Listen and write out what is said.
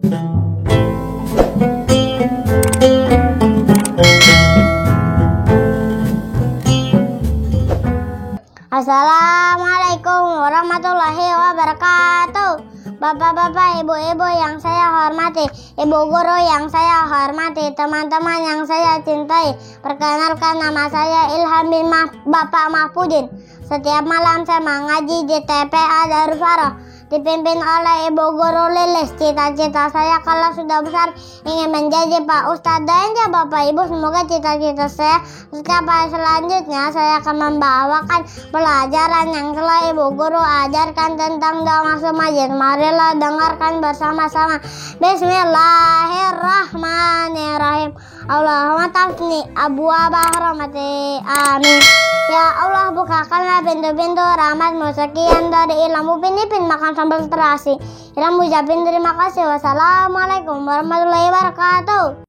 Assalamualaikum warahmatullahi wabarakatuh. Bapak-bapak, ibu-ibu yang saya hormati, ibu guru yang saya hormati, teman-teman yang saya cintai, perkenalkan nama saya Ilham bin Bapak Mahfudin. Setiap malam saya mengaji di TPA Darul Faroh, dipimpin oleh Ibu Guru Lilis. Cita-cita saya kalau sudah besar ingin menjadi Pak Ustadz. Dan ya Bapak Ibu, semoga cita-cita saya sampai selanjutnya saya akan membawakan pelajaran yang telah Ibu Guru ajarkan tentang doa masuk masjid. Marilah dengarkan bersama-sama. Bismillahirrahmanirrahim. Allahumma tafni abwaaba rahmati. Amin. Ya Allah, bukakanlah pintu-pintu rahmat-Mu. Sekian dari Ilmu Pinipin makan sambal terasi. Ilmu ucapin terima kasih. Wassalamualaikum warahmatullahi wabarakatuh.